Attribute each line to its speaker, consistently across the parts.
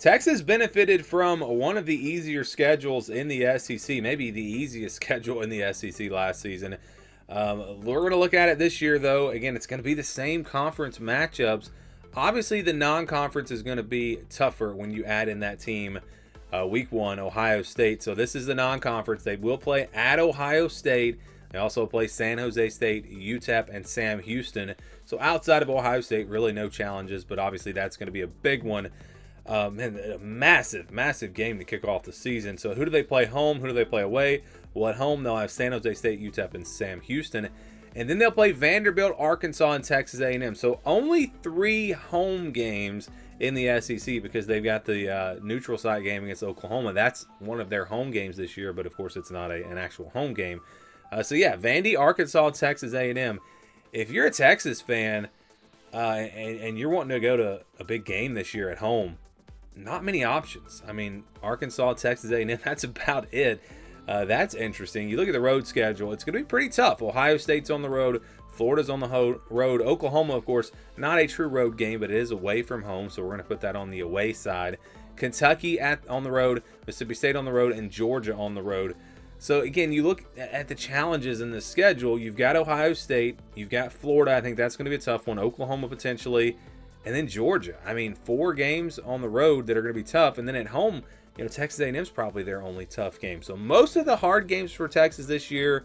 Speaker 1: Texas benefited from one of the easier schedules in the SEC, maybe the easiest schedule in the SEC last season. We're going to look at it this year, though. Again, it's going to be the same conference matchups. Obviously, the non-conference is going to be tougher when you add in that team. Week 1, Ohio State. So this is the non-conference. They will play at Ohio State. They also play San Jose State, UTEP, and Sam Houston. So outside of Ohio State, really no challenges, but obviously that's going to be a big one. And a massive, massive game to kick off the season. So who do they play home? Who do they play away? Well, at home, they'll have San Jose State, UTEP, and Sam Houston. And then they'll play Vanderbilt, Arkansas, and Texas A&M. So only 3 home games in the SEC because they've got the neutral site game against Oklahoma. That's one of their home games this year, but of course it's not an actual home game. So yeah, Vandy, Arkansas, Texas A&M. If you're a Texas fan and you're wanting to go to a big game this year at home, not many options. I mean, Arkansas, Texas A&M, that's about it. That's interesting. You look at the road schedule, it's going to be pretty tough. Ohio State's on the road. Florida's on the road. Oklahoma, of course, not a true road game, but it is away from home, so we're going to put that on the away side. Kentucky on the road, Mississippi State on the road, and Georgia on the road. So, again, you look at the challenges in the schedule. You've got Ohio State. You've got Florida. I think that's going to be a tough one. Oklahoma, potentially. And then Georgia. I mean, 4 games on the road that are going to be tough. And then at home, Texas A&M's probably their only tough game. So most of the hard games for Texas this year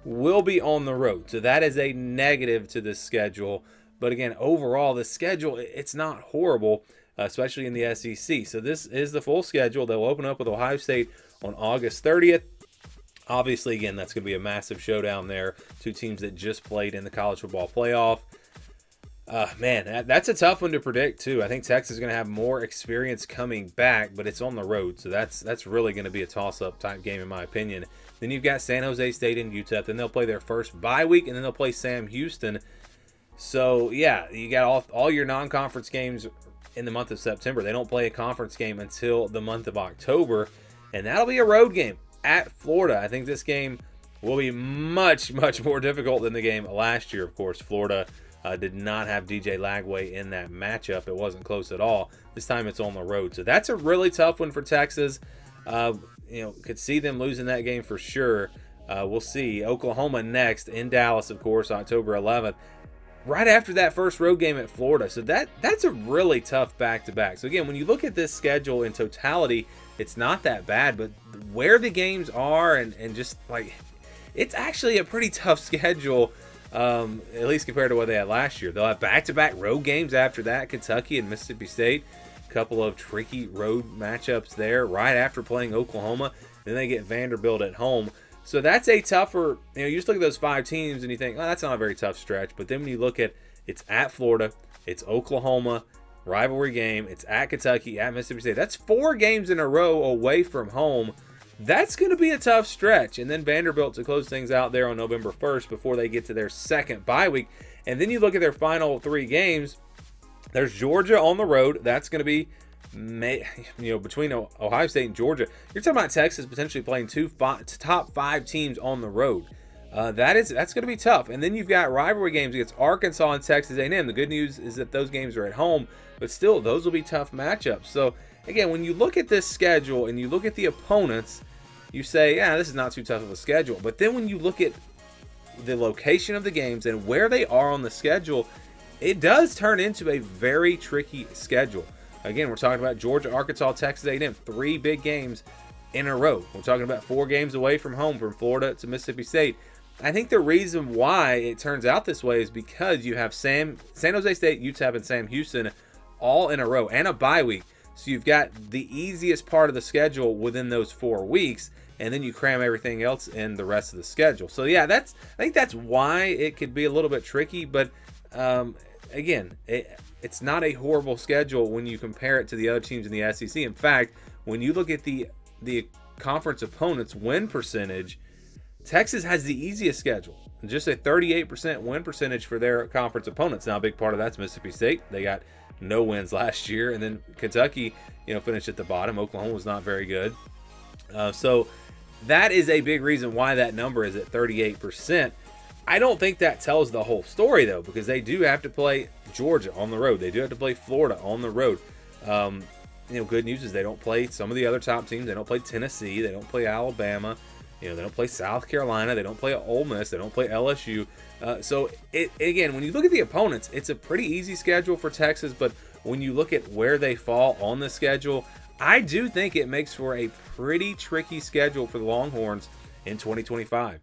Speaker 1: will be on the road. So that is a negative to this schedule. But again, overall, the schedule, it's not horrible, especially in the SEC. So this is the full schedule. They'll open up with Ohio State on August 30th. Obviously, again, that's going to be a massive showdown there. 2 teams that just played in the college football playoff. Man, that's a tough one to predict, too. I think Texas is going to have more experience coming back, but it's on the road. So that's really going to be a toss-up type game, in my opinion. Then you've got San Jose State and UTEP. Then they'll play their first bye week, and then they'll play Sam Houston. So, yeah, you got all your non-conference games in the month of September. They don't play a conference game until the month of October, and that'll be a road game at Florida. I think this game will be much, much more difficult than the game last year. Of course, Florida did not have DJ Lagway in that matchup. It wasn't close at all. This time it's on the road. So that's a really tough one for Texas. Could see them losing that game for sure. We'll see. Oklahoma next in Dallas, of course, October 11th. Right after that first road game at Florida. So that's a really tough back-to-back. So again, when you look at this schedule in totality, it's not that bad. But where the games are and just like, it's actually a pretty tough schedule. At least compared to what they had last year. They'll have back-to-back road games after that, Kentucky and Mississippi State. A couple of tricky road matchups there right after playing Oklahoma. Then they get Vanderbilt at home. So that's a tougher, you just look at those 5 teams and you think, oh, that's not a very tough stretch. But then when you look at, it's at Florida, it's Oklahoma, rivalry game, it's at Kentucky, at Mississippi State. That's 4 games in a row away from home. That's going to be a tough stretch. And then Vanderbilt to close things out there on November 1st before they get to their second bye week. And then you look at their final 3 games. There's Georgia on the road. That's going to be, between Ohio State and Georgia. You're talking about Texas potentially playing 2 top 5 teams on the road. That's going to be tough. And then you've got rivalry games against Arkansas and Texas A&M. The good news is that those games are at home, but still, those will be tough matchups. So, again, when you look at this schedule and you look at the opponents, you say, yeah, this is not too tough of a schedule. But then when you look at the location of the games and where they are on the schedule, it does turn into a very tricky schedule. Again, we're talking about Georgia, Arkansas, Texas A&M, 3 big games in a row. We're talking about 4 games away from home, from Florida to Mississippi State. I think the reason why it turns out this way is because you have San Jose State, UTEP, and Sam Houston all in a row, and a bye week. So you've got the easiest part of the schedule within those 4 weeks, and then you cram everything else in the rest of the schedule. So yeah, I think that's why it could be a little bit tricky. But again, it's not a horrible schedule when you compare it to the other teams in the SEC. In fact, when you look at the conference opponents' win percentage, Texas has the easiest schedule. Just a 38% win percentage for their conference opponents. Now, a big part of that's Mississippi State. They got no wins last year. And then Kentucky, finished at the bottom. Oklahoma was not very good. So that is a big reason why that number is at 38%. I don't think that tells the whole story, though, because they do have to play Georgia on the road. They do have to play Florida on the road. good news is they don't play some of the other top teams. They don't play Tennessee. They don't play Alabama. They don't play South Carolina. They don't play Ole Miss. They don't play LSU. So, again, when you look at the opponents, it's a pretty easy schedule for Texas. But when you look at where they fall on the schedule, I do think it makes for a pretty tricky schedule for the Longhorns in 2025.